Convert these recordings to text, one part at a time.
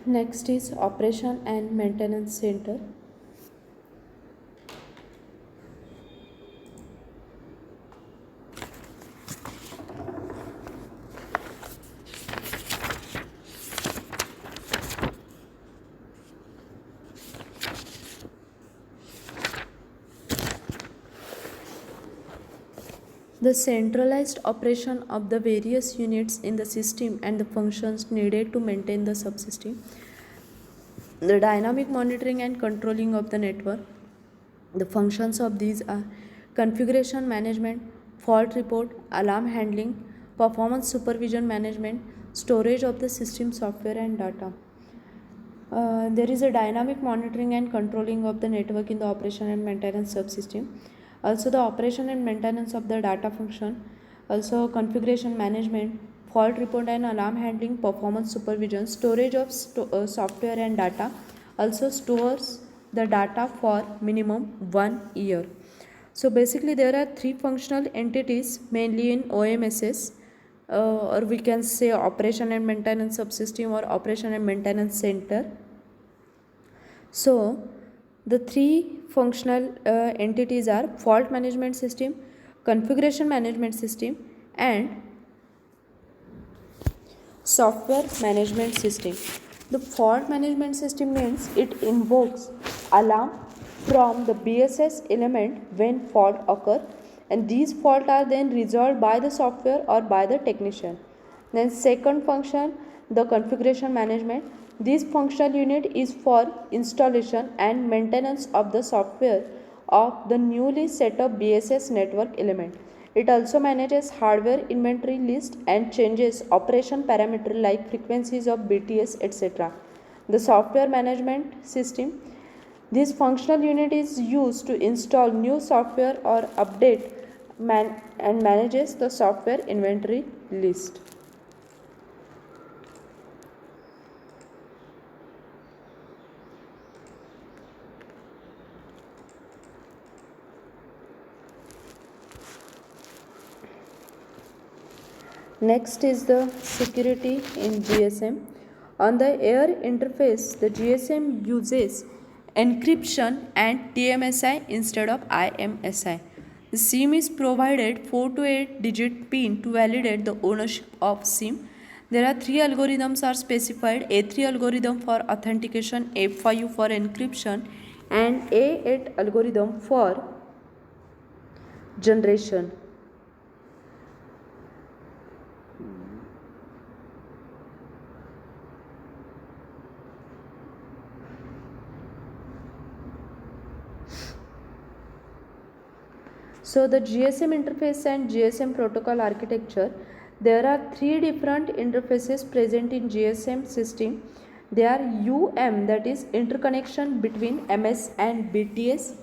Next is operation and maintenance center. The centralized operation of the various units in the system and the functions needed to maintain the subsystem. The dynamic monitoring and controlling of the network. The functions of these are configuration management, fault report, alarm handling, performance supervision management, storage of the system software and data. There is a dynamic monitoring and controlling of the network in the operation and maintenance subsystem. Also the operation and maintenance of the data function. Also configuration management, fault report and alarm handling, performance supervision, storage of software and data. Also stores the data for minimum 1 year. So basically there are three functional entities mainly in OMSS, or we can say operation and maintenance subsystem or operation and maintenance center. So the three functional entities are fault management system, configuration management system and software management system. The fault management system means it invokes alarm from the BSS element when fault occur, and these faults are then resolved by the software or by the technician. Then second function, the configuration management. This functional unit is for installation and maintenance of the software of the newly set up BSS network element. It also manages hardware inventory list and changes operation parameter like frequencies of BTS, etc. The software management system. This functional unit is used to install new software or update and manages the software inventory list. Next is the security in GSM. On the air interface, the GSM uses encryption and TMSI instead of IMSI. The SIM is provided 4 to 8 digit pin to validate the ownership of SIM. There are three algorithms are specified: A3 algorithm for authentication, A5 for encryption and A8 algorithm for generation. So the GSM interface and GSM protocol architecture, there are three different interfaces present in GSM system. They are UM, that is interconnection between MS and BTS.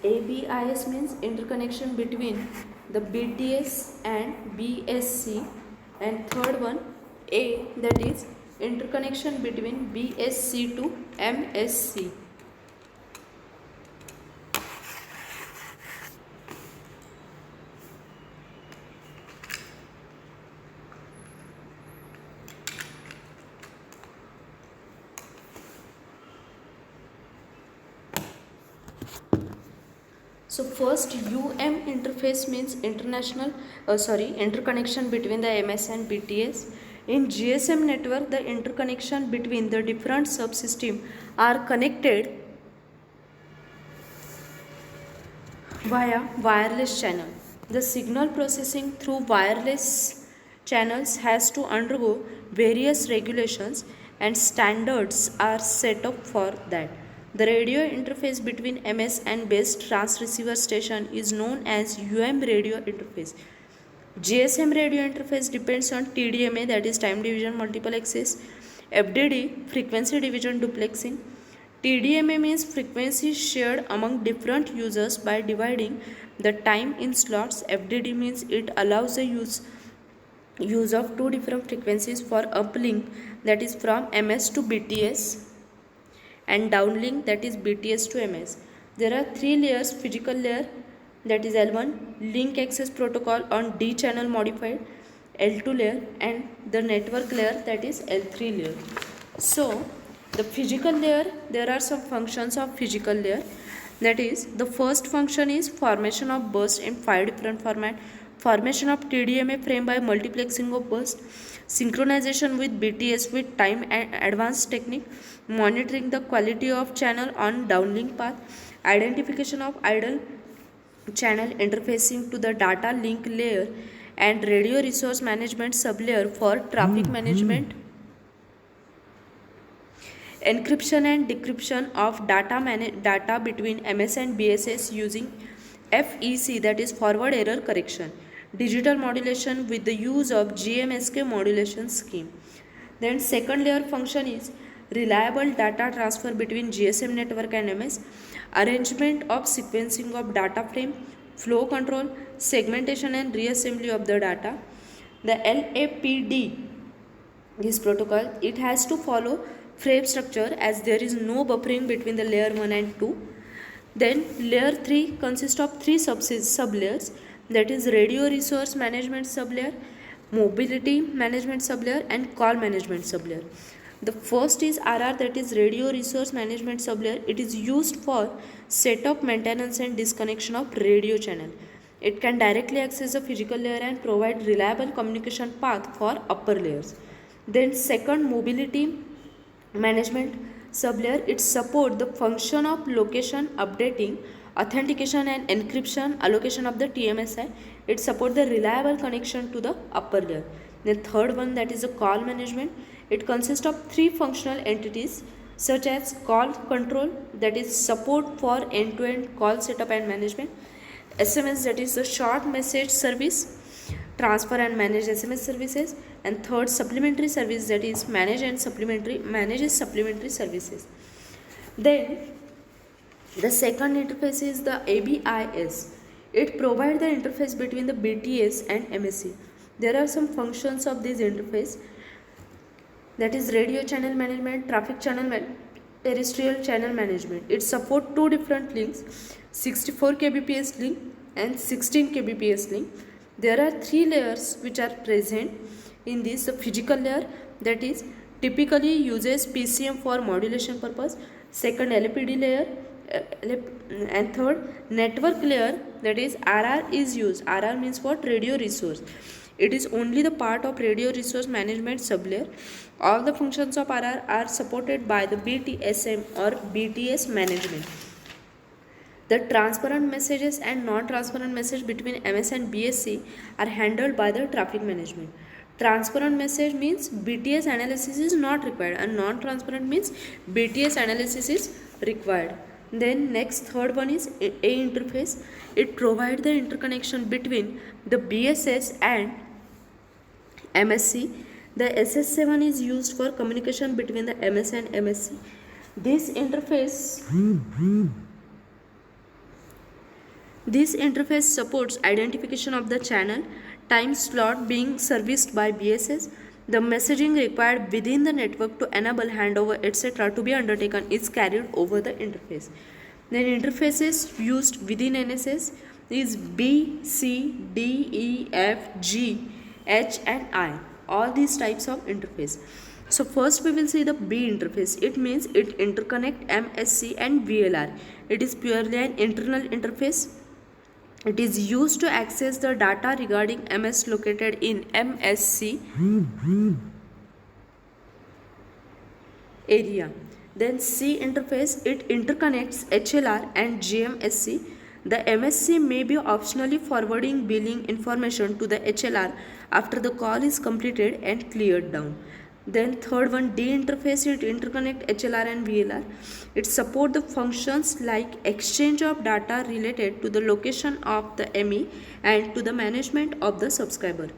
ABIS means interconnection between the BTS and BSC, and third one A, that is interconnection between BSC to MSC. So first UM interface means interconnection between the MS and BTS. In GSM network, the interconnection between the different subsystems are connected via wireless channel. The signal processing through wireless channels has to undergo various regulations and standards are set up for that. The radio interface between MS and base transceiver station is known as UM radio interface. GSM radio interface depends on TDMA, that is time division multiple access, FDD frequency division duplexing, TDMA means frequency shared among different users by dividing the time in slots. FDD means it allows the use of two different frequencies for uplink, that is from MS to BTS, and downlink, that is BTS to MS. There are three layers: physical layer, that is L1, link access protocol on D channel modified, L2 layer, and the network layer, that is L3 layer. So the physical layer, there are some functions of physical layer. That is, the first function is formation of burst in 5 different format, formation of TDMA frame by multiplexing of burst, synchronization with BTS with time and advanced technique, monitoring the quality of channel on downlink path, identification of idle channel interfacing to the data link layer, and radio resource management sublayer for traffic management, encryption and decryption of data between MS and BSS using FEC, that is forward error correction, digital modulation with the use of GMSK modulation scheme. Then second layer function is reliable data transfer between GSM network and MS, arrangement of sequencing of data frame, flow control, segmentation and reassembly of the data. The LAPD, this protocol, it has to follow frame structure as there is no buffering between the layer 1 and 2. Then layer 3 consists of three sublayers, that is radio resource management sublayer, mobility management sublayer, and call management sublayer. The first is RR, that is radio resource management sublayer. It is used for setup, maintenance and disconnection of radio channel. It can directly access the physical layer and provide reliable communication path for upper layers. Then second, mobility management sublayer, it support the function of location updating, authentication and encryption, allocation of the TMSI. It support the reliable connection to the upper layer. The third one, that is the call management. It consists of three functional entities such as call control, that is support for end-to-end call setup and management, SMS, that is the short message service, transfer and manage SMS services, and third, supplementary service, that is manages supplementary services. Then the second interface is the ABIS. It provides the interface between the BTS and MSC. There are some functions of this interface, that is radio channel management, traffic channel terrestrial channel management. It supports two different links, 64 kbps link and 16 kbps link. There are three layers which are present in this. The physical layer, that is typically uses PCM for modulation purpose. Second, LPD layer, and third, network layer, that is RR is used. RR means what? Radio resource. It is only the part of radio resource management sublayer. All the functions of RR are supported by the BTSM or BTS management. The transparent messages and non-transparent message between MS and BSC are handled by the traffic management. Transparent message means BTS analysis is not required, and non-transparent means BTS analysis is required. Then next, third one is A interface. It provides the interconnection between the BSS and MSC. The SS7 is used for communication between the MS and MSC. This interface supports identification of the channel, time slot being serviced by BSS, the messaging required within the network to enable handover, etc. to be undertaken is carried over the interface. Then interfaces used within NSS is B, C, D, E, F, G, H and I. All these types of interface. So first we will see the B interface. It means it interconnect MSC and VLR. It is purely an internal interface. It is used to access the data regarding MS located in MSC area. Then C interface, it interconnects HLR and GMSC. The MSC may be optionally forwarding billing information to the HLR after the call is completed and cleared down. Then third one, D interface, it interconnect HLR and VLR. It support the functions like exchange of data related to the location of the ME and to the management of the subscriber.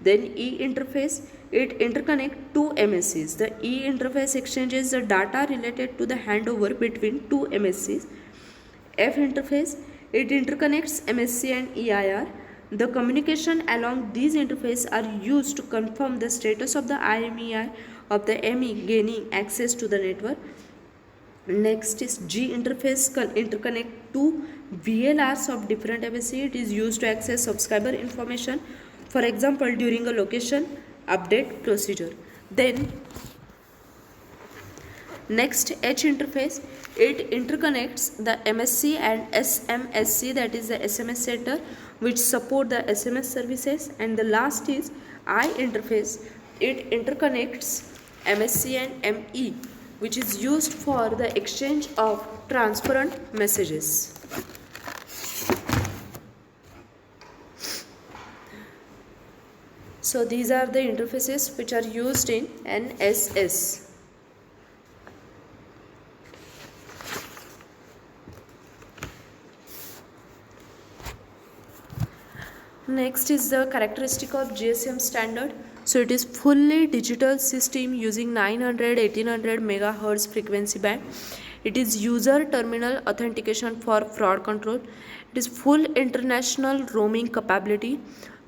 Then E interface, it interconnect two MSCs. The E interface exchanges the data related to the handover between two MSCs. F interface, it interconnects MSC and EIR. The communication along these interfaces are used to confirm the status of the IMEI of the ME gaining access to the network. Next is G interface, interconnect two VLRs of different MSC. It is used to access subscriber information, for example during a location update procedure. Then next H interface, it interconnects the MSC and SMSC, that is the SMS center, which support the SMS services. And the last is I interface, it interconnects MSC and ME, which is used for the exchange of transparent messages. So these are the interfaces which are used in NSS. Next is the characteristic of GSM standard. So it is fully digital system using 900-1800 MHz frequency band. It is user terminal authentication for fraud control. It is full international roaming capability,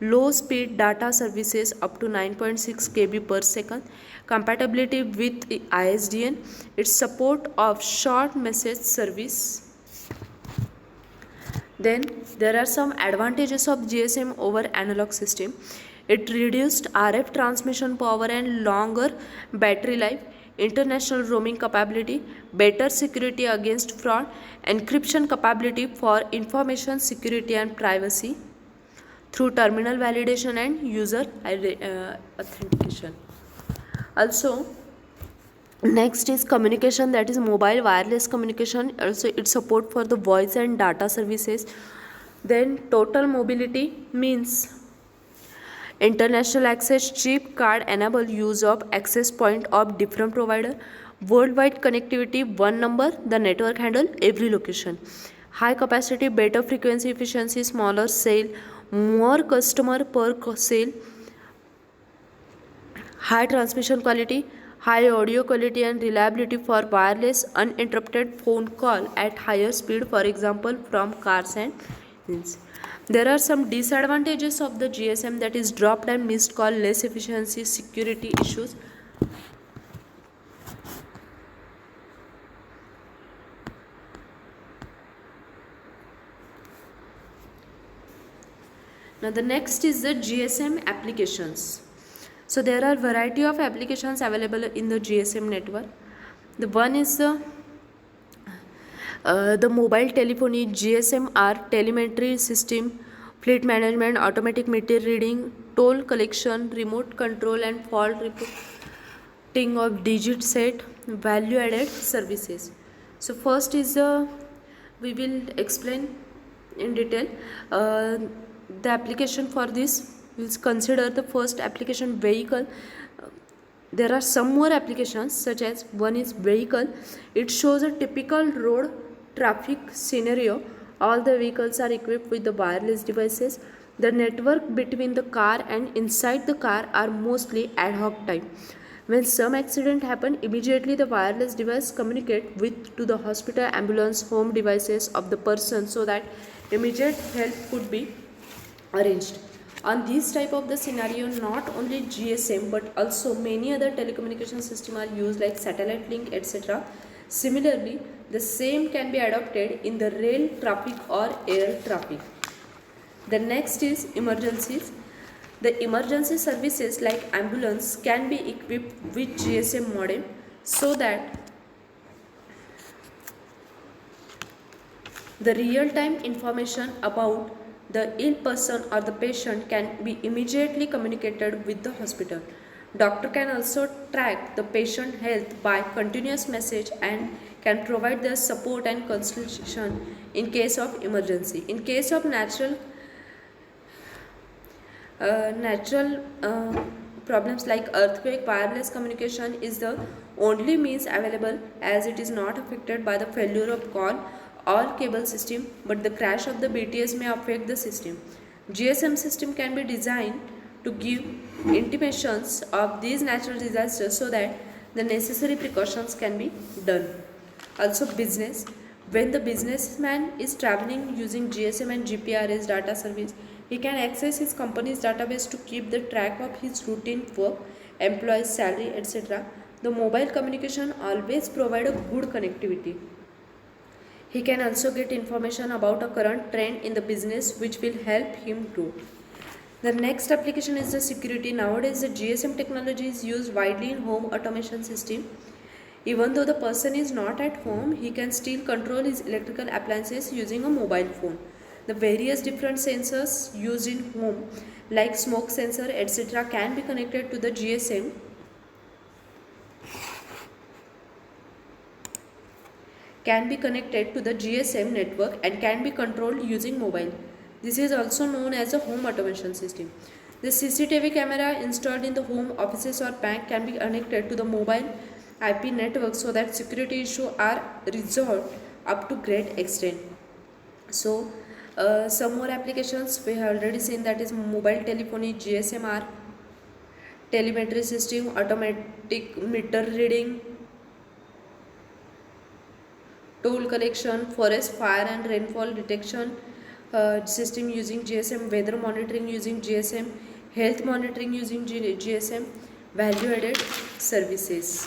low speed data services up to 9.6 KB per second, compatibility with ISDN, its support of short message service. Then there are some advantages of GSM over analog system. It reduced RF transmission power and longer battery life, international roaming capability, better security against fraud, encryption capability for information security and privacy through terminal validation and user authentication. Also, next is communication, that is mobile wireless communication. Also it support for the voice and data services. Then total mobility means international access, chip card enable use of access point of different provider, worldwide connectivity, one number, the network handle every location, high capacity, better frequency efficiency, smaller cell, more customer per cell, high transmission quality, high audio quality and reliability for wireless uninterrupted phone call at higher speed, for example from cars and planes. There are some disadvantages of the GSM, that is dropped and missed call, less efficiency, security issues. Now the next is the GSM applications. So there are variety of applications available in the GSM network. The one is the mobile telephony, GSM are telemetry system, fleet management, automatic meter reading, toll collection, remote control and fault reporting of digit set, value added services. So first is we will explain in detail the application for this. We'll consider the first application, vehicle. There are some more applications, such as one is vehicle. It shows a typical road traffic scenario. All the vehicles are equipped with the wireless devices. The network between the car and inside the car are mostly ad hoc type. When some accident happen, immediately the wireless device communicate with to the hospital, ambulance, home devices of the person, so that immediate help could be arranged. On this type of the scenario, not only GSM but also many other telecommunication system are used, like satellite link, etc. Similarly, the same can be adopted in the rail traffic or air traffic. The next is emergencies. The emergency services like ambulance can be equipped with GSM modem, so that the real-time information about the ill person or the patient can be immediately communicated with the hospital. Doctor can also track the patient health by continuous message and can provide the support and consultation in case of emergency. In case of natural problems like earthquake, wireless communication is the only means available, as it is not affected by the failure of call or cable system, but the crash of the BTS may affect the system. GSM system can be designed to give intimations of these natural disasters so that the necessary precautions can be done. Also business. When the businessman is traveling using GSM and GPRS data service, he can access his company's database to keep the track of his routine work, employees' salary, etc. The mobile communication always provide a good connectivity. He can also get information about a current trend in the business which will help him grow. The next application is the security. Nowadays, the GSM technology is used widely in home automation system. Even though the person is not at home, he can still control his electrical appliances using a mobile phone. The various different sensors used in home, like smoke sensor, etc., can be connected to the GSM network and can be controlled using mobile. This is also known as a home automation system. The CCTV camera installed in the home, offices or bank can be connected to the mobile IP network so that security issues are resolved up to great extent. So some more applications we have already seen, that is mobile telephony, GSMR, telemetry system, automatic meter reading, toll collection, forest fire and rainfall detection system using GSM, weather monitoring using GSM, health monitoring using GSM, value added services.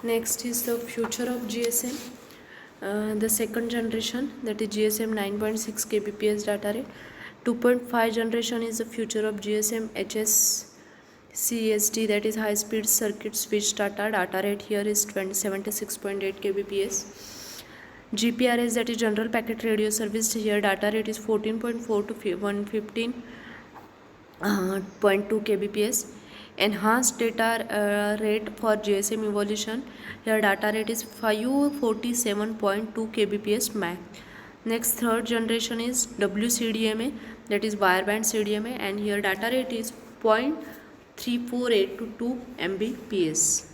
Next is the future of GSM. The second generation, that is GSM 9.6 kbps data rate. 2.5 generation is the future of GSM HSCSD, that is high speed circuit switch data rate here is 76.8 kbps. GPRS, that is general packet radio service, here data rate is 14.4 to 115.2 kbps. Enhanced data rate for GSM evolution, here data rate is 547.2 kbps max. Next, third generation is WCDMA, that is wire band CDMA, and here data rate is 0.348 to 2 mbps.